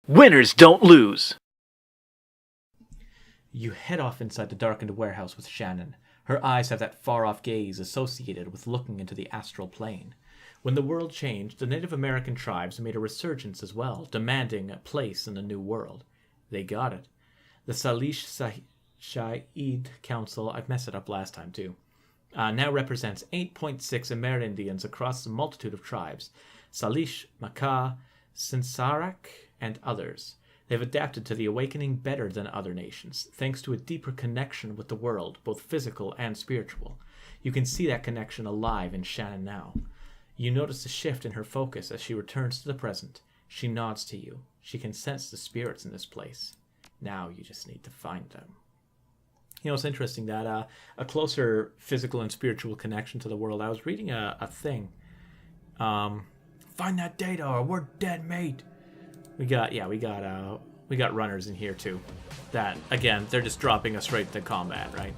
Winners don't lose. You head off inside the darkened warehouse with Shannon. Her eyes have that far-off gaze associated with looking into the astral plane. When the world changed, the Native American tribes made a resurgence as well, demanding a place in the new world. They got it. The Salish Shahid Council, I messed it up last time too, now represents 8.6 Amerindians across a multitude of tribes. Salish, Makah, Sinsarak, and others. They've adapted to the awakening better than other nations, thanks to a deeper connection with the world, both physical and spiritual. You can see that connection alive in Shannon now. You notice a shift in her focus as she returns to the present. She nods to you. She can sense the spirits in this place. Now you just need to find them. You know, it's interesting that a closer physical and spiritual connection to the world. I was reading a thing. Find that data or we're dead, mate. We got runners in here too. That again, they're just dropping us straight to combat, right?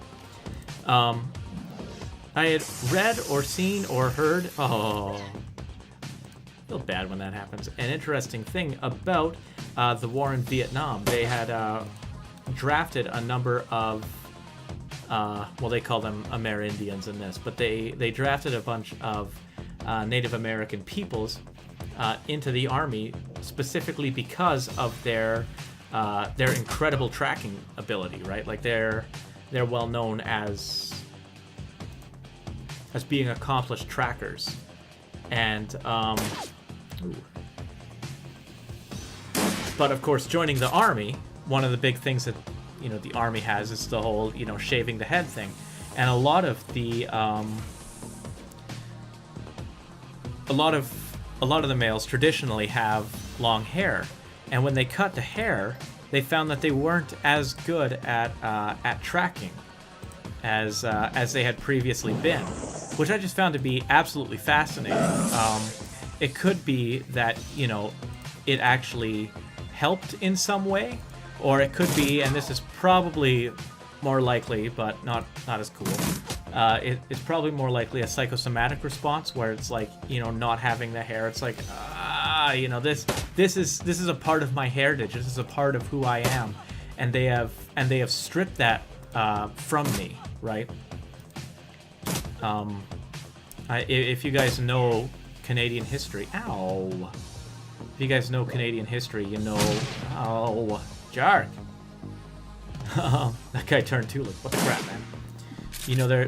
I had read or seen or heard. Oh, I feel bad when that happens. An interesting thing about the war in Vietnam. They had drafted a number of well, they call them Amerindians in this, but they drafted a bunch of Native American peoples into the army specifically because of their incredible tracking ability, right? Like they're well known as being accomplished trackers, and but of course, joining the army, one of the big things that the army has is the whole shaving the head thing, and a lot of the males traditionally have long hair, and when they cut the hair, they found that they weren't as good at tracking as they had previously been, which I just found to be absolutely fascinating. It could be that it actually helped in some way, or it could be, and this is probably more likely, but not as cool. It's probably more likely a psychosomatic response where it's like not having the hair. It's like this is a part of my heritage. This is a part of who I am, and they have stripped that from me, right? If you guys know Canadian history, ow! If you guys know Canadian history, ow, Jark. That guy turned too. Like, what the crap, man?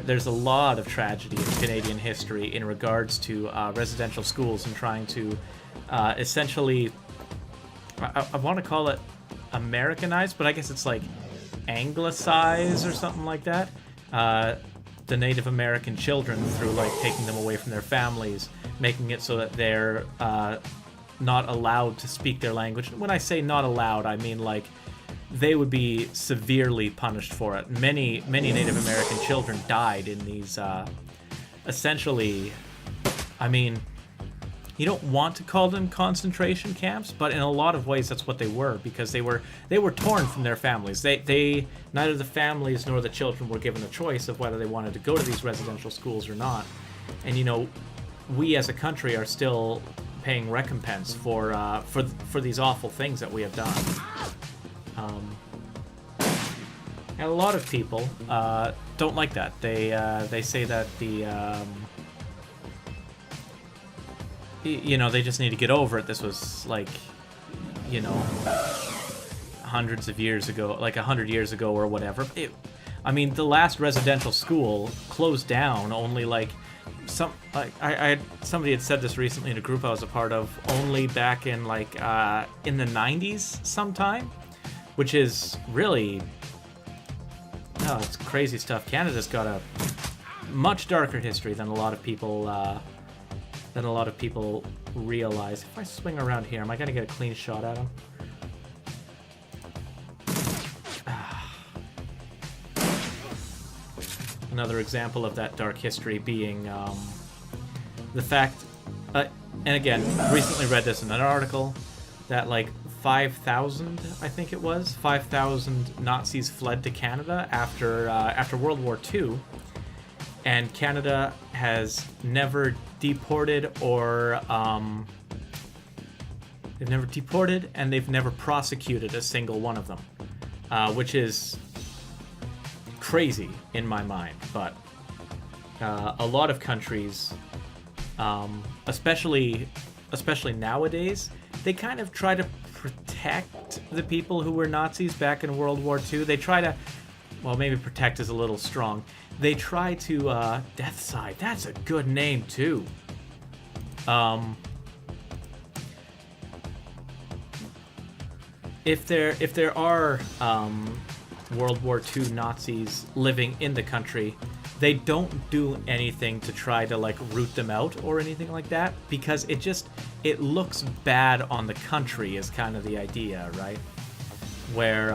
There's a lot of tragedy in Canadian history in regards to residential schools and trying to essentially, I want to call it Americanize, but I guess it's like Anglicize or something like that. The Native American children through like taking them away from their families, making it so that they're not allowed to speak their language. When I say not allowed, I mean like they would be severely punished for it. Many Native American children died in these essentially, I mean, you don't want to call them concentration camps, but in a lot of ways that's what they were, because they were torn from their families. They neither the families nor the children were given a choice of whether they wanted to go to these residential schools or not. And we as a country are still paying recompense for these awful things that we have done. And a lot of people don't like that. They say that they just need to get over it. This was like, hundreds of years ago, like 100 years ago or whatever. The last residential school closed down only like somebody had said this recently in a group I was a part of, only back in like in the 90s sometime, which is really, it's crazy stuff. Canada's got a much darker history than a lot of people realize. If I swing around here, am I gonna get a clean shot at him? Another example of that dark history being the fact, and again, recently read this in an article, that like 5,000, I think it was, 5,000 Nazis fled to Canada after World War II, and Canada has never deported or They've never deported, and they've never prosecuted a single one of them, which is crazy in my mind. But a lot of countries, especially nowadays, they kind of try to protect the people who were Nazis back in World War II. They try to, well, maybe protect is a little strong. They try to, Death Side, that's a good name too. If there are World War II Nazis living in the country, they don't do anything to try to like root them out or anything like that, because it looks bad on the country is kind of the idea, right? Where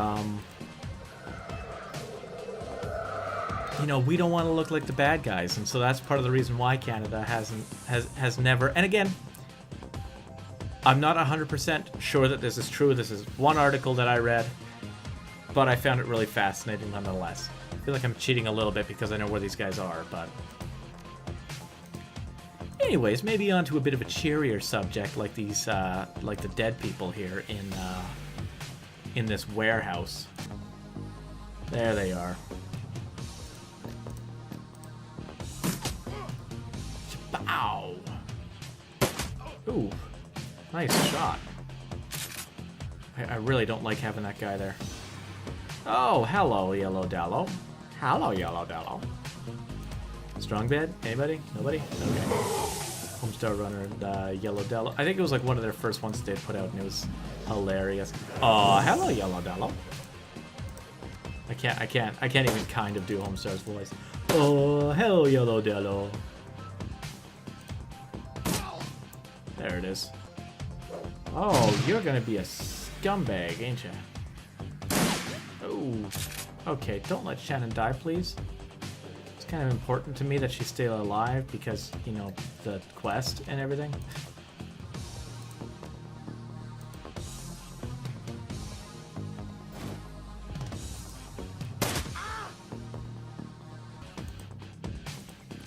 you know, we don't want to look like the bad guys, and so that's part of the reason why Canada has never. And again, I'm not 100% sure that this is true. This is one article that I read, but I found it really fascinating nonetheless. I feel like I'm cheating a little bit because I know where these guys are, but anyways, maybe onto a bit of a cheerier subject, like these, like the dead people here in this warehouse. There they are. Bow. Ooh, nice shot. I really don't like having that guy there. Oh, hello, Yellow Dallow. Hello, Yellow Dallow. Strong bed? Anybody? Nobody? Okay. Homestar Runner and Yellow Dallow. I think it was like one of their first ones they put out, and it was hilarious. Oh, hello, Yellow Dallow. I can't even kind of do Homestar's voice. Oh, hello, Yellow Dallow. There it is. Oh, you're gonna be a scumbag, ain't you? Oh, okay, don't let Shannon die, please. It's kind of important to me that she's still alive because, you know, the quest and everything.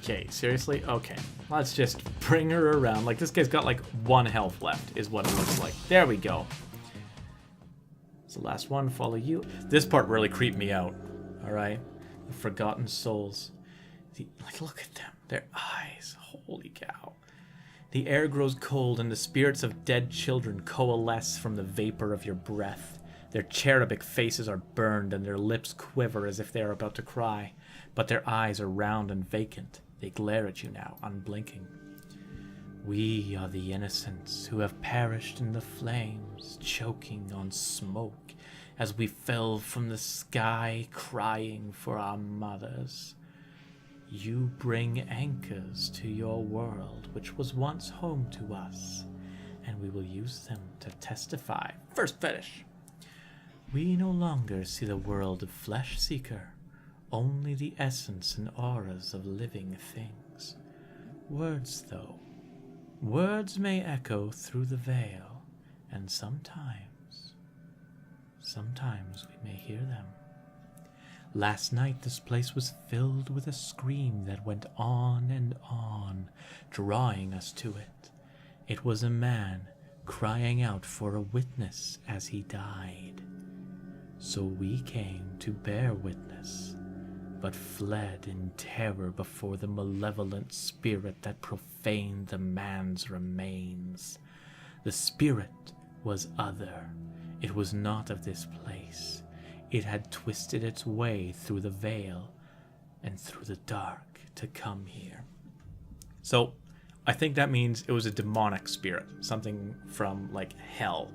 Okay, seriously? Okay, let's just bring her around. Like, this guy's got like 1 health left is what it looks like. There we go. The last one, follow you. This part really creeped me out. All right, the forgotten souls. Like, look at them. Their eyes. Holy cow. The air grows cold, and the spirits of dead children coalesce from the vapor of your breath. Their cherubic faces are burned, and their lips quiver as if they are about to cry. But their eyes are round and vacant. They glare at you now, unblinking. We are the innocents who have perished in the flames, choking on smoke, as we fell from the sky, crying for our mothers. You bring anchors to your world, which was once home to us, and we will use them to testify. First fetish. We no longer see the world of Flesh Seeker, only the essence and auras of living things. Words, though. Words may echo through the veil, and sometimes we may hear them. Last night this place was filled with a scream that went on and on, drawing us to it. It was a man crying out for a witness as he died. So we came to bear witness, but fled in terror before the malevolent spirit that profaned the man's remains. The spirit was other. It was not of this place. It had twisted its way through the veil and through the dark to come here. So, I think that means it was a demonic spirit, something from, like, hell,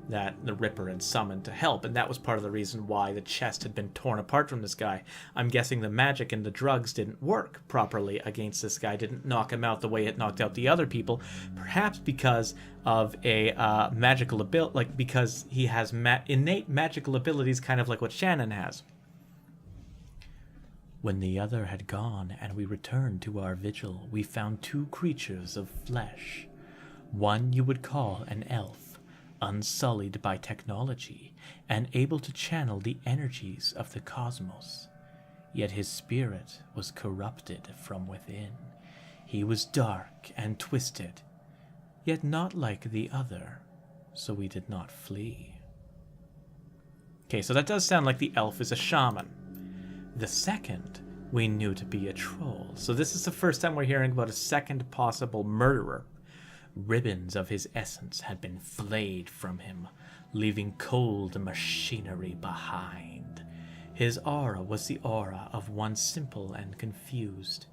that the Ripper had summoned to help, and that was part of the reason why the chest had been torn apart from this guy. I'm guessing the magic and the drugs didn't work properly against this guy, didn't knock him out the way it knocked out the other people, perhaps because of a magical ability, like because he has innate magical abilities, kind of like what Shannon has. When the other had gone and we returned to our vigil, we found 2 creatures of flesh. One you would call an elf, unsullied by technology, and able to channel the energies of the cosmos. Yet his spirit was corrupted from within. He was dark and twisted, yet not like the other, so we did not flee. Okay, so that does sound like the elf is a shaman. The second we knew to be a troll. So this is the first time we're hearing about a second possible murderer. Ribbons of his essence had been flayed from him, leaving cold machinery behind. His aura was the aura of one simple and confused.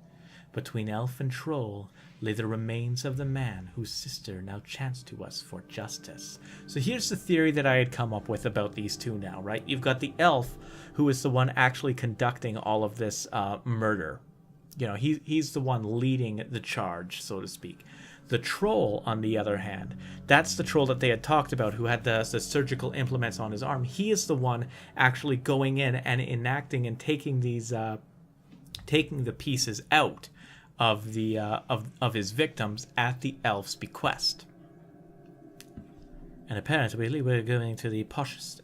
Between elf and troll lay the remains of the man whose sister now chanced to us for justice. So here's the theory that I had come up with about these two now, right? You've got the elf, who is the one actually conducting all of this murder. You know, he's the one leading the charge, so to speak. The troll, on the other hand, that's the troll that they had talked about, who had the surgical implements on his arm. He is the one actually going in and enacting and taking these, taking the pieces out of the of his victims at the elf's bequest. And apparently we're going to the poshest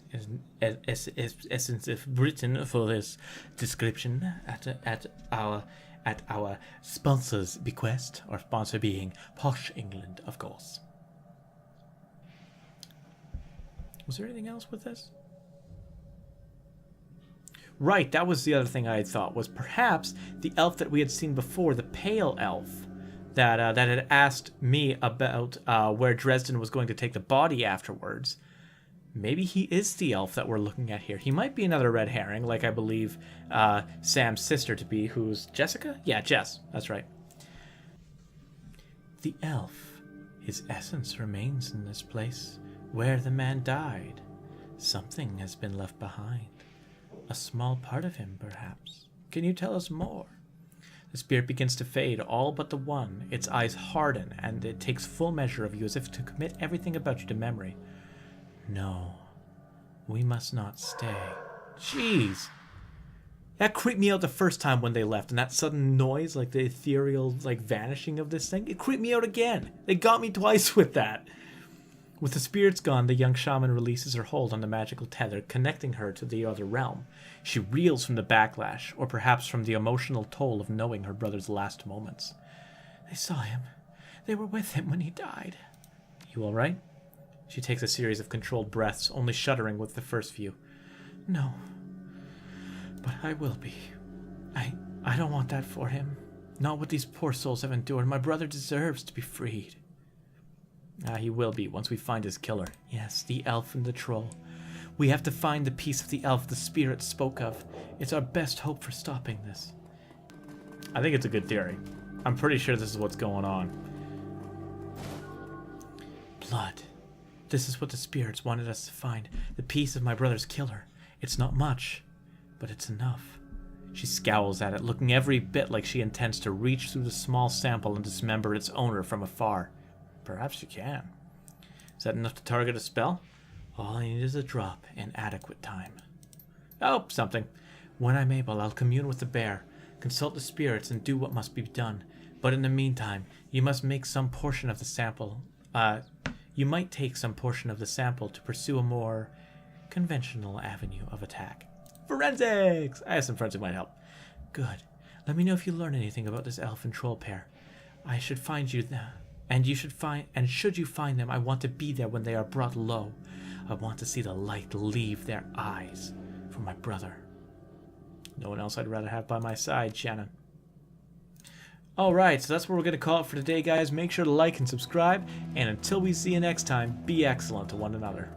essence of Britain for this description at our sponsor's bequest, our sponsor being Posh England, of course. Was there anything else with this? Right, that was the other thing I had thought, was perhaps the elf that we had seen before, the pale elf, that had asked me about where Dresden was going to take the body afterwards. Maybe he is the elf that we're looking at here. He might be another red herring, like I believe Sam's sister to be, who's Jessica? Yeah, Jess, that's right. The elf, his essence remains in this place, where the man died. Something has been left behind. A small part of him, perhaps. Can you tell us more? The spirit begins to fade, all but the one. Its eyes harden, and it takes full measure of you, as if to commit everything about you to memory. No, we must not stay. Jeez. That creeped me out the first time when they left, and that sudden noise, like the ethereal, like vanishing of this thing, it creeped me out again. They got me twice with that. With the spirits gone, the young shaman releases her hold on the magical tether, connecting her to the other realm. She reels from the backlash, or perhaps from the emotional toll of knowing her brother's last moments. They saw him. They were with him when he died. You all right? She takes a series of controlled breaths, only shuddering with the first few. No. But I will be. I don't want that for him. Not what these poor souls have endured. My brother deserves to be freed. He will be, once we find his killer. Yes, the elf and the troll. We have to find the piece of the elf the spirit spoke of. It's our best hope for stopping this. I think it's a good theory. I'm pretty sure this is what's going on. Blood. This is what the spirits wanted us to find. The piece of my brother's killer. It's not much, but it's enough. She scowls at it, looking every bit like she intends to reach through the small sample and dismember its owner from afar. Perhaps you can. Is that enough to target a spell? All I need is a drop in adequate time. Oh, something. When I'm able, I'll commune with the bear, consult the spirits, and do what must be done. But in the meantime, you must make some portion of the sample. You might take some portion of the sample to pursue a more conventional avenue of attack. Forensics! I have some friends who might help. Good. Let me know if you learn anything about this elf and troll pair. I should find you there. And should you find them, I want to be there when they are brought low. I want to see the light leave their eyes for my brother. No one else I'd rather have by my side, Shannon. Alright, so that's what we're going to call it for today, guys. Make sure to like and subscribe, and until we see you next time, be excellent to one another.